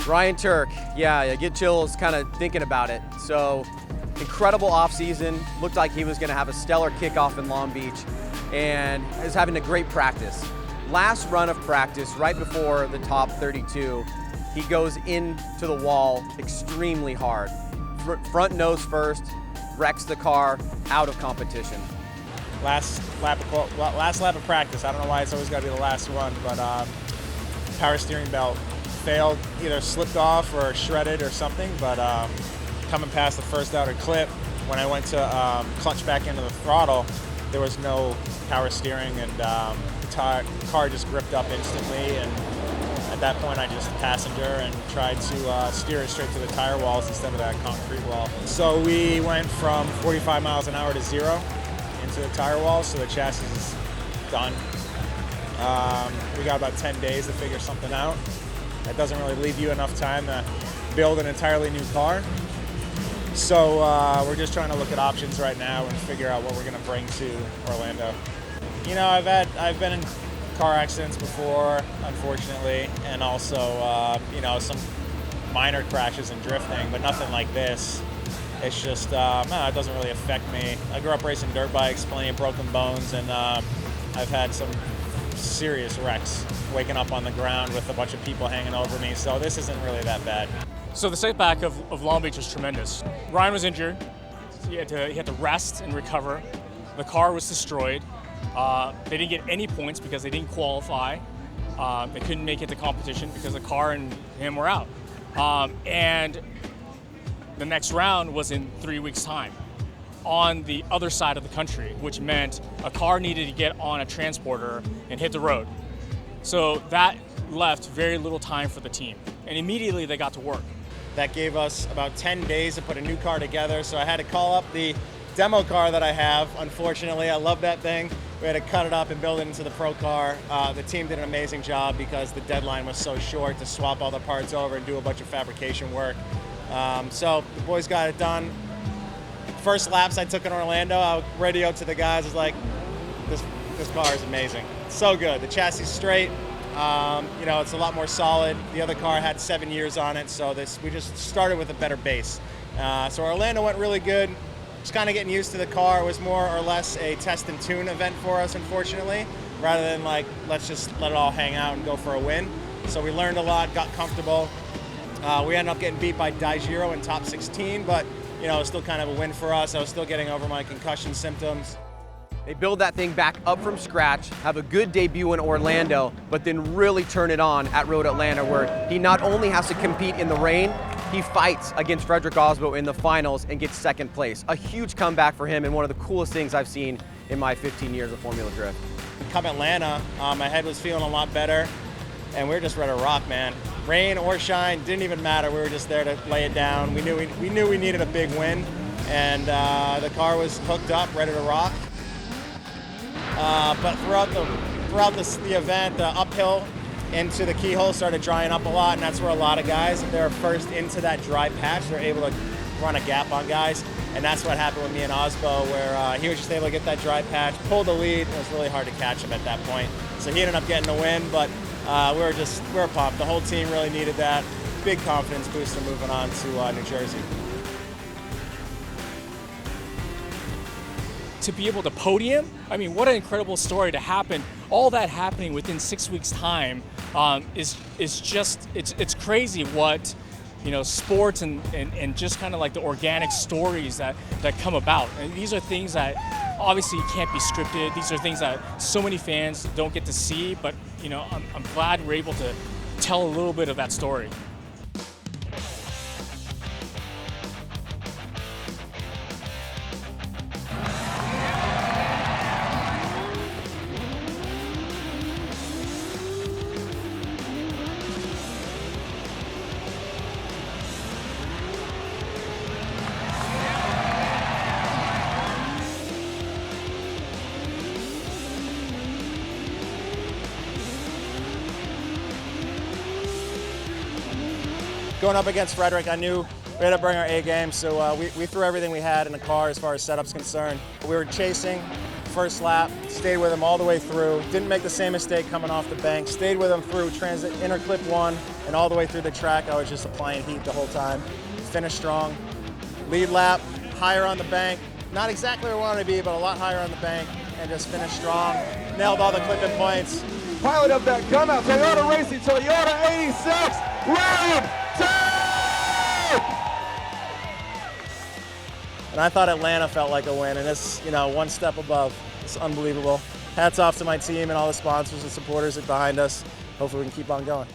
Ryan Tuerck, yeah, I get chills kind of thinking about it. So, incredible offseason. Looked like he was going to have a stellar kickoff in Long Beach and is having a great practice. Last run of practice, right before the top 32, he goes into the wall extremely hard. Front nose first, wrecks the car, out of competition. Last lap of practice. I don't know why it's always got to be the last one, but power steering belt failed, either slipped off or shredded or something, but coming past the first outer clip, when I went to clutch back into the throttle, there was no power steering, and the car just gripped up instantly, and at that point I just passenger and tried to steer it straight to the tire walls instead of that concrete wall. So we went from 45 miles an hour to 0 into the tire walls, so the chassis is done. We got about 10 days to figure something out. That doesn't really leave you enough time to build an entirely new car. So we're just trying to look at options right now and figure out what we're going to bring to Orlando. You know, I've been in car accidents before, unfortunately, and also you know, some minor crashes and drifting, but nothing like this. It's just, no, it doesn't really affect me. I grew up racing dirt bikes, plenty of broken bones, and I've had some serious wrecks, waking up on the ground with a bunch of people hanging over me, so this isn't really that bad. So the setback of Long Beach was tremendous. Ryan was injured. He had to rest and recover. The car was destroyed. They didn't get any points because they didn't qualify. They couldn't make it to competition because the car and him were out. And the next round was in 3 weeks' time on the other side of the country, which meant a car needed to get on a transporter and hit the road. So that left very little time for the team, and immediately they got to work. That gave us about 10 days to put a new car together, so I had to call up the demo car that I have. Unfortunately, I love that thing. We had to cut it up and build it into the pro car. The team did an amazing job because the deadline was so short to swap all the parts over and do a bunch of fabrication work. So the boys got it done. First laps I took in Orlando, I radioed to the guys, I was like, this car is amazing. It's so good. The chassis is straight. You know, it's a lot more solid. The other car had 7 years on it, so we just started with a better base. So Orlando went really good. Just kind of getting used to the car. It was more or less a test and tune event for us, unfortunately, rather than like, let's just let it all hang out and go for a win. So we learned a lot, got comfortable. We ended up getting beat by Daijiro in top 16, but you know, it was still kind of a win for us. I was still getting over my concussion symptoms. They build that thing back up from scratch, have a good debut in Orlando, but then really turn it on at Road Atlanta, where he not only has to compete in the rain, he fights against Frederick Osbo in the finals and gets second place. A huge comeback for him and one of the coolest things I've seen in my 15 years of Formula Drift. Come Atlanta, my head was feeling a lot better, and we were just ready to rock, man. Rain or shine, didn't even matter. We were just there to lay it down. We knew we needed a big win, and the car was hooked up, ready to rock. But throughout the event, the uphill into the keyhole started drying up a lot, and that's where a lot of guys, if they're first into that dry patch, they're able to run a gap on guys, and that's what happened with me and Osbo, where he was just able to get that dry patch, pull the lead, and it was really hard to catch him at that point. So he ended up getting the win, but we were pumped. The whole team really needed that. Big confidence booster moving on to New Jersey. To be able to podium, I mean, what an incredible story to happen. All that happening within 6 weeks' time is just, it's crazy what, you know, sports and just kind of like the organic stories that come about. And these are things that obviously can't be scripted. These are things that so many fans don't get to see, but you know, I'm glad we're able to tell a little bit of that story. Going up against Frederick, I knew we had to bring our A game, so we threw everything we had in the car as far as setup's concerned. We were chasing first lap, stayed with him all the way through, didn't make the same mistake coming off the bank, stayed with him through transit, inner clip 1, and all the way through the track. I was just applying heat the whole time. Finished strong. Lead lap, higher on the bank. Not exactly where I wanted to be, but a lot higher on the bank, and just finished strong. Nailed all the clipping points. Pilot of that comeback, Toyota Racing, Toyota 86, Ryan Tuerck! And I thought Atlanta felt like a win, and this, one step above. It's unbelievable. Hats off to my team and all the sponsors and supporters that are behind us. Hopefully we can keep on going.